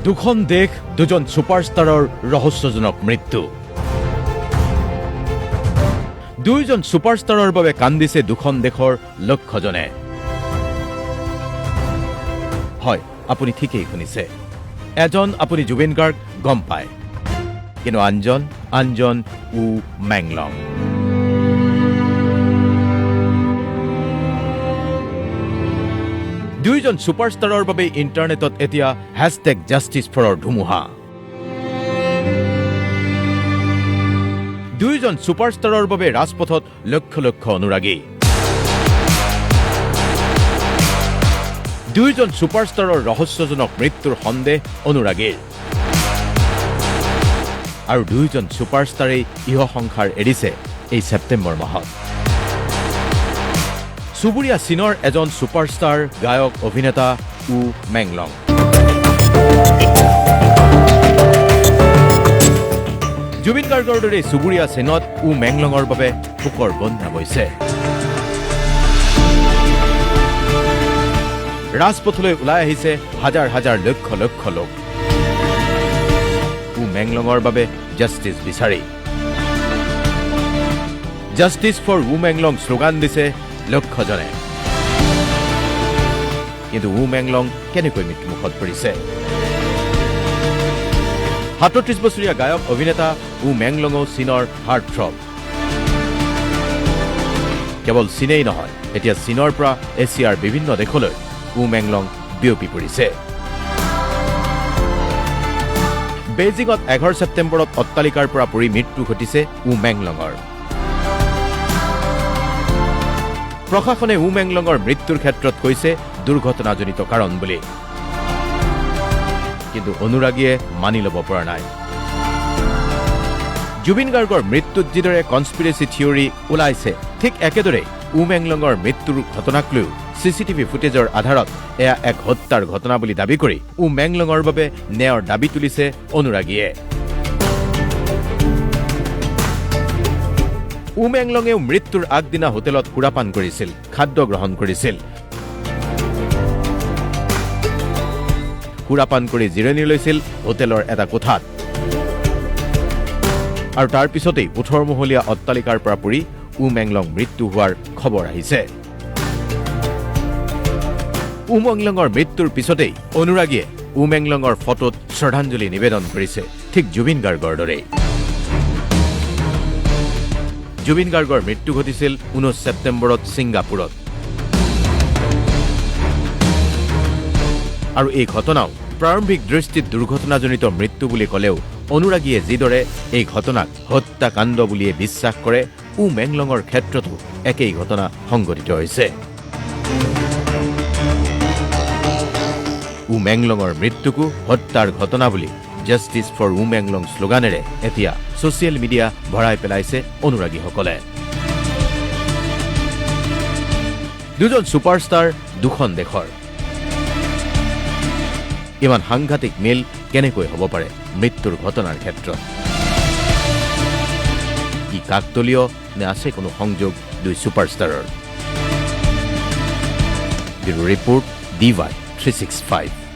দুখন দেশ, দুজন ছুপাৰষ্টাৰৰ ৰহস্যজনক মৃত্যু। দুইজন ছুপাৰষ্টাৰৰ বাবে কান্দিছে দুখন দেশৰ লক্ষজনে। হয়, আপুনি ঠিকেই শুনিছে। এজন আপুনি জুবিন গাৰ্গ গম পায়, কিন্তু আনজন উ মেংলং। দুইজন ছুপাৰষ্টাৰৰ বাবে ইণ্টাৰনেটত এতিয়া #জাষ্টিছ4ৰ ধুমুহা। দুইজন ছুপাৰষ্টাৰৰ বাবে ৰাজপথত লক্ষ লক্ষ অনুৰাগী। দুইজন ছুপাৰষ্টাৰৰ ৰহস্যজনক মৃত্যুৰ সন্দেহ অনুৰাগীৰ। আৰু দুইজন ছুপাৰষ্টাৰেই ইহ সংসাৰ এৰিছে এই ছেপ্টেম্বৰ মাহত। চুবুৰীয়া চীনৰ এজন ছুপাৰষ্টাৰ গায়ক অভিনেতা উ মেংলং। জুবিন গাৰ্গৰ দৰে চুবুৰীয়া চীনত উ মেংলঙৰ বাবে শোকৰ বন্যা বৈছে। ৰাজপথলৈ ওলাই আহিছে হাজাৰ হাজাৰ লক্ষ লক্ষ লোক উ মেংলঙৰ বাবে জাষ্টিছ বিচাৰি। জাষ্টিছ ফৰ উ মেংলং শ্লোগান দিছে লক্ষজনে। কিন্তু উ মেংলং কেনেকৈ মৃত্যুমুখত পৰিছে? ৩৭ বছৰীয়া গায়ক অভিনেতা উ মেংলঙো চীনৰ হাৰ্টথ্ৰব। কেৱল চীনেই নহয়, এতিয়া চীনৰ পৰা এছিয়াৰ বিভিন্ন দেশলৈ উ মেংলং বিয়পি পৰিছে। বেইজিঙত ১১ ছেপ্টেম্বৰত অট্টালিকাৰ পৰা পৰি মৃত্যু ঘটিছে উ মেংলঙৰ। প্ৰশাসনে উ মেংলঙৰ মৃত্যুৰ ক্ষেত্ৰত কৈছে দুৰ্ঘটনাজনিত কাৰণ বুলি, কিন্তু অনুৰাগীয়ে মানি ল'ব পৰা নাই। জুবিন গাৰ্গৰ মৃত্যুত যিদৰে কনস্পিৰেচি থিয়ৰী ওলাইছে, ঠিক একেদৰে উ মেংলঙৰ মৃত্যুৰ ঘটনাক লৈও চিচিটিভি ফুটেজৰ আধাৰত এয়া এক হত্যাৰ ঘটনা বুলি দাবী কৰি উ মেংলঙৰ বাবে ন্যায়ৰ দাবী তুলিছে অনুৰাগীয়ে। উ মেংলঙেও মৃত্যুৰ আগদিনা হোটেলত সুৰাপান কৰিছিল, খাদ্য গ্ৰহণ কৰিছিল। সুৰাপান কৰি জিৰণি লৈছিল হোটেলৰ এটা কোঠাত। আৰু তাৰ পিছতেই ১৮ মহলীয়া অট্টালিকাৰ পৰা পৰি উ মেংলং মৃত্যু হোৱাৰ খবৰ আহিছে। উ মেংলঙৰ মৃত্যুৰ পিছতেই অনুৰাগীয়ে উ মেংলঙৰ ফটোত শ্ৰদ্ধাঞ্জলি নিবেদন কৰিছে, ঠিক জুবিন গাৰ্গৰ দৰেই। জুবিন গাৰ্গৰ মৃত্যু ঘটিছিল ১৯ ছেপ্টেম্বৰত ছিংগাপুৰত। আৰু এই ঘটনাও প্ৰাৰম্ভিক দৃষ্টিত দুৰ্ঘটনাজনিত মৃত্যু বুলি ক'লেও অনুৰাগীয়ে যিদৰে এই ঘটনাক হত্যাকাণ্ড বুলিয়ে বিশ্বাস কৰে, উ মেংলঙৰ ক্ষেত্ৰতো একেই ঘটনা সংঘটিত হৈছে। উ মেংলঙৰ মৃত্যুকো হত্যাৰ ঘটনা বুলি জাষ্টিছ ফৰ উ মেংলং শ্লোগানেৰে এতিয়া ছচিয়েল মিডিয়া ভৰাই পেলাইছে অনুৰাগীসকলে। দুজন ছুপাৰষ্টাৰ, দুখন দেশৰ। ইমান সাংঘাতিক মিল কেনেকৈ হ'ব পাৰে মৃত্যুৰ ঘটনাৰ ক্ষেত্ৰত? ই কাকতলীয় নে আছে কোনো সংযোগ দুই ছুপাৰষ্টাৰৰ? Bureau report DY 365।